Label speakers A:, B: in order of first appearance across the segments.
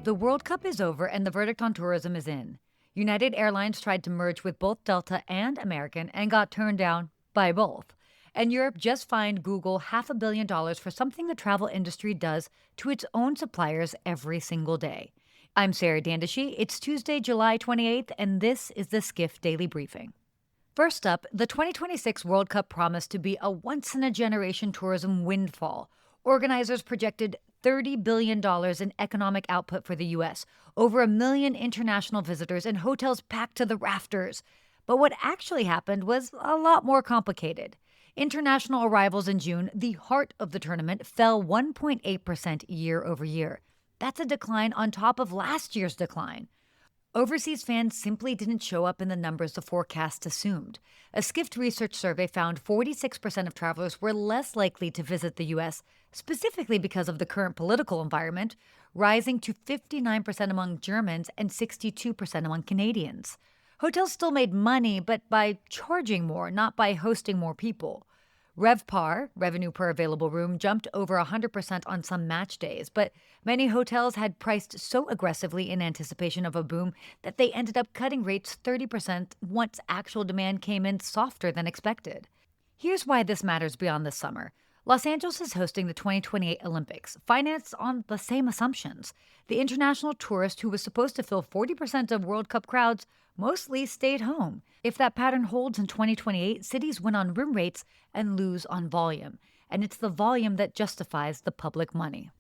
A: The World Cup is over and the verdict on tourism is in. United Airlines tried to merge with both Delta and American and got turned down by both. And Europe just fined Google $500 million for something the travel industry does to its own suppliers every single day. I'm Sarah Dandashi. It's Tuesday, July 28th, and this is the Skift Daily Briefing. First up, the 2026 World Cup promised to be a once-in-a-generation tourism windfall. Organizers projected $30 billion in economic output for the U.S., over 1 million international visitors, and hotels packed to the rafters. But what actually happened was a lot more complicated. International arrivals in June, the heart of the tournament, fell 1.8% year over year. That's a decline on top of last year's decline. Overseas fans simply didn't show up in the numbers the forecast assumed. A Skift research survey found 46% of travelers were less likely to visit the U.S., specifically because of the current political environment, rising to 59% among Germans and 62% among Canadians. Hotels still made money, but by charging more, not by hosting more people. RevPAR, revenue per available room, jumped over 100% on some match days, but many hotels had priced so aggressively in anticipation of a boom that they ended up cutting rates 30% once actual demand came in softer than expected. Here's why this matters beyond this summer. Los Angeles is hosting the 2028 Olympics, financed on the same assumptions. The international tourist who was supposed to fill 40% of World Cup crowds mostly stayed home. If that pattern holds in 2028, cities win on room rates and lose on volume. And it's the volume that justifies the public money.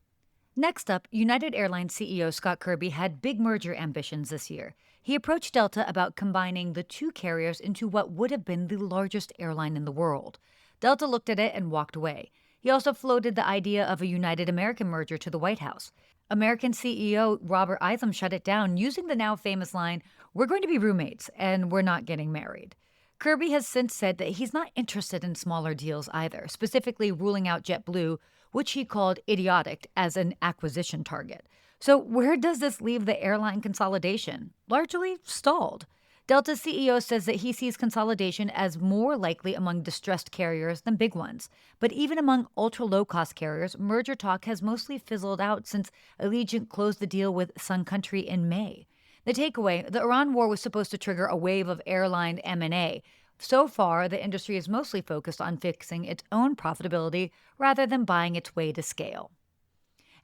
A: Next up, United Airlines CEO Scott Kirby had big merger ambitions this year. He approached Delta about combining the two carriers into what would have been the largest airline in the world. Delta looked at it and walked away. He also floated the idea of a United American merger to the White House. American CEO Robert Isom shut it down using the now famous line, "We're going to be roommates and we're not getting married." Kirby has since said that he's not interested in smaller deals either, specifically ruling out JetBlue, which he called idiotic, as an acquisition target. So where does this leave the airline consolidation? Largely stalled. Delta's CEO says that he sees consolidation as more likely among distressed carriers than big ones. But even among ultra-low-cost carriers, merger talk has mostly fizzled out since Allegiant closed the deal with Sun Country in May. The takeaway, the Iran war was supposed to trigger a wave of airline M&A. So far, the industry is mostly focused on fixing its own profitability rather than buying its way to scale.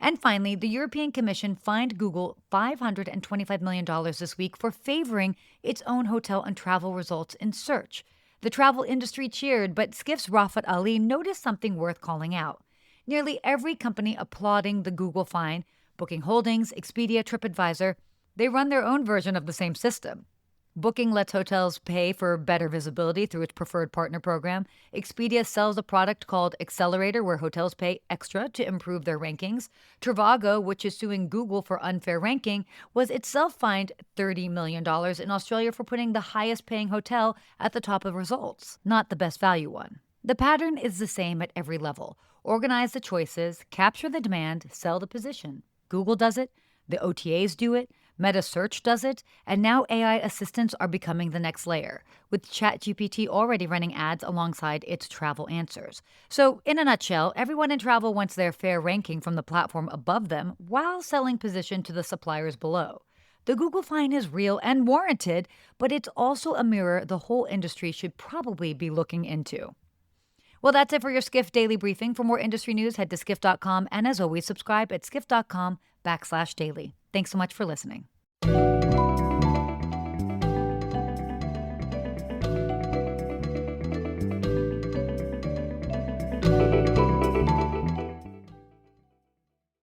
A: And finally, the European Commission fined Google $525 million this week for favoring its own hotel and travel results in search. The travel industry cheered, but Skift's Rafat Ali noticed something worth calling out. Nearly every company applauding the Google fine, Booking Holdings, Expedia, TripAdvisor, they run their own version of the same system. Booking lets hotels pay for better visibility through its preferred partner program. Expedia sells a product called Accelerator, where hotels pay extra to improve their rankings. Trivago, which is suing Google for unfair ranking, was itself fined $30 million in Australia for putting the highest paying hotel at the top of results, not the best value one. The pattern is the same at every level. Organize the choices, capture the demand, sell the position. Google does it. The OTAs do it. Meta Search does it, and now AI assistants are becoming the next layer, with ChatGPT already running ads alongside its travel answers. So, in a nutshell, everyone in travel wants their fair ranking from the platform above them while selling position to the suppliers below. The Google fine is real and warranted, but it's also a mirror the whole industry should probably be looking into. Well, that's it for your Skift Daily Briefing. For more industry news, head to skift.com, and as always, subscribe at skift.com/daily. Thanks so much for listening.